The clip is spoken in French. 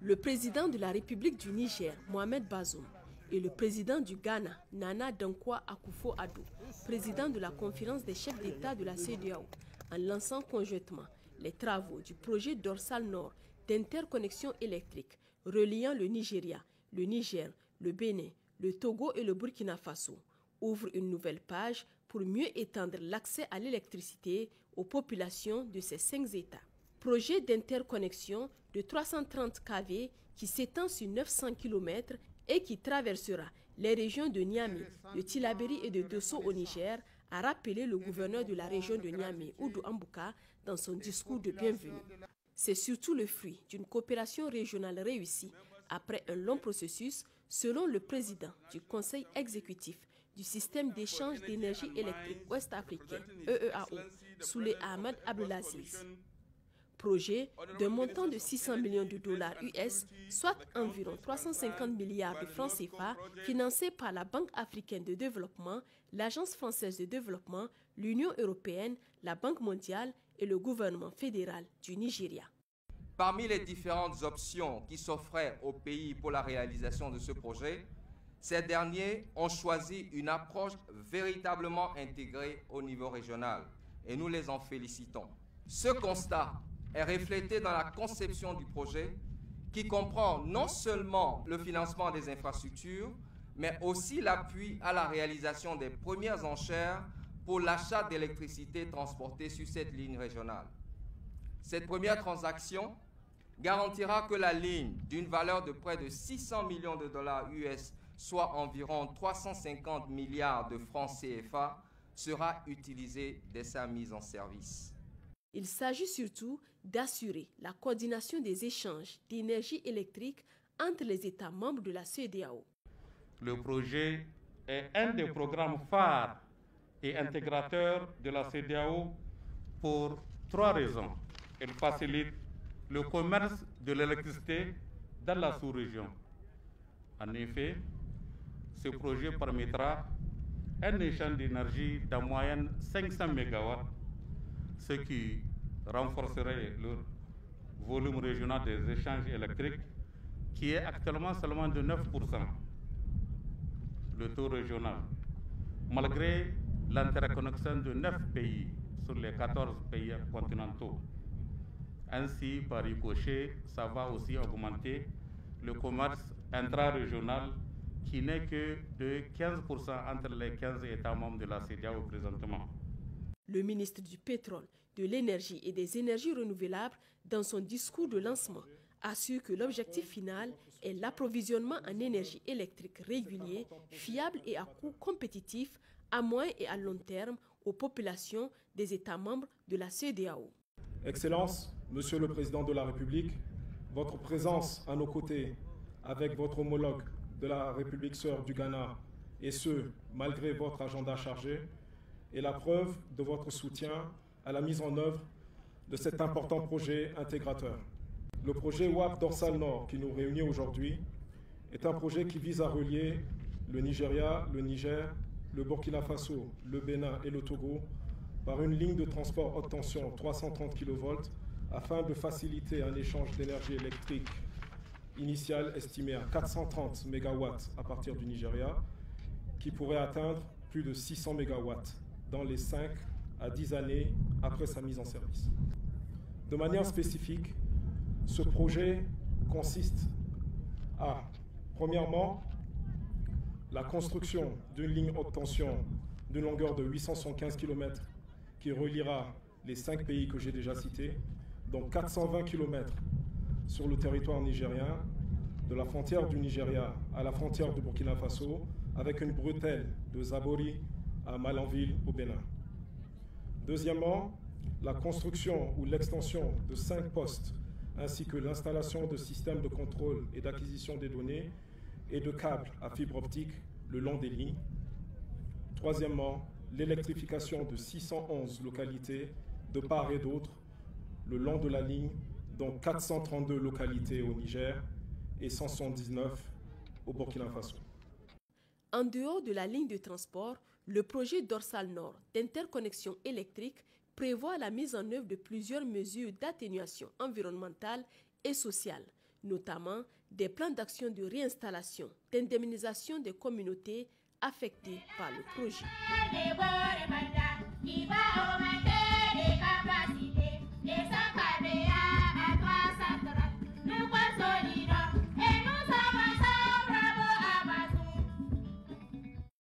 Le président de la République du Niger, Mohamed Bazoum, et le président du Ghana, Nana Dankwa Akufo-Addo, président de la conférence des chefs d'État de la CEDEAO, en lançant conjointement les travaux du projet dorsal nord d'interconnexion électrique reliant le Nigeria, le Niger, le Bénin, le Togo et le Burkina Faso, ouvre une nouvelle page pour mieux étendre l'accès à l'électricité aux populations de ces 5 États. Projet d'interconnexion de 330 kV qui s'étend sur 900 km et qui traversera les régions de Niamey, de Tillabéri et de Dosso au Niger, a rappelé le gouverneur de la région de Niamey, Oudou Ambouka, dans son discours de bienvenue. C'est surtout le fruit d'une coopération régionale réussie après un long processus, selon le président du Conseil exécutif du système d'échange d'énergie électrique ouest-africain, EEAO, Souley Ahmad Abdelaziz. Projet d'un montant de 600 millions de dollars US, soit environ 350 milliards de francs CFA, financé par la Banque africaine de développement, l'Agence française de développement, l'Union européenne, la Banque mondiale et le gouvernement fédéral du Nigeria. Parmi les différentes options qui s'offraient au pays pour la réalisation de ce projet, ces derniers ont choisi une approche véritablement intégrée au niveau régional et nous les en félicitons. Ce constat est reflété dans la conception du projet qui comprend non seulement le financement des infrastructures, mais aussi l'appui à la réalisation des premières enchères pour l'achat d'électricité transportée sur cette ligne régionale. Cette première transaction garantira que la ligne, d'une valeur de près de 600 millions de dollars US, soit environ 350 milliards de francs CFA, sera utilisée dès sa mise en service. Il s'agit surtout d'assurer la coordination des échanges d'énergie électrique entre les États membres de la CEDEAO. Le projet est un des programmes phares et intégrateurs de la CEDEAO pour 3 raisons. Il facilite le commerce de l'électricité dans la sous-région. En effet, ce projet permettra un échange d'énergie d'en moyenne 500 MW, ce qui renforcerait le volume régional des échanges électriques, qui est actuellement seulement de 9%, le taux régional, malgré l'interconnexion de 9 pays sur les 14 pays continentaux. Ainsi, par ricochet, ça va aussi augmenter le commerce intra-régional qui n'est que de 15% entre les 15 États membres de la CEDEAO présentement. Le ministre du Pétrole, de l'Énergie et des Énergies renouvelables, dans son discours de lancement, assure que l'objectif final est l'approvisionnement en énergie électrique régulier, fiable et à coût compétitif à moyen et à long terme aux populations des États membres de la CEDEAO. Excellences, Monsieur le Président de la République, votre présence à nos côtés avec votre homologue de la République sœur du Ghana, et ce, malgré votre agenda chargé, est la preuve de votre soutien à la mise en œuvre de cet important projet intégrateur. Le projet WAP Dorsal Nord qui nous réunit aujourd'hui est un projet qui vise à relier le Nigeria, le Niger, le Burkina Faso, le Bénin et le Togo par une ligne de transport haute tension 330 kV afin de faciliter un échange d'énergie électrique initial estimé à 430 MW à partir du Nigeria, qui pourrait atteindre plus de 600 MW dans les 5 à 10 années après sa mise en service. De manière spécifique, ce projet consiste à, premièrement, la construction d'une ligne haute tension d'une longueur de 875 km qui reliera les 5 pays que j'ai déjà cités, dont 420 km sur le territoire nigérien, de la frontière du Nigeria à la frontière du Burkina Faso, avec une bretelle de Zabori à Malanville au Bénin. Deuxièmement, la construction ou l'extension de 5 postes, ainsi que l'installation de systèmes de contrôle et d'acquisition des données et de câbles à fibre optique le long des lignes. Troisièmement, l'électrification de 611 localités de part et d'autre le long de la ligne, dont 432 localités au Niger et 179 au Burkina Faso. En dehors de la ligne de transport, le projet dorsal nord d'interconnexion électrique prévoit la mise en œuvre de plusieurs mesures d'atténuation environnementale et sociale, notamment des plans d'action de réinstallation, d'indemnisation des communautés affectées par le projet.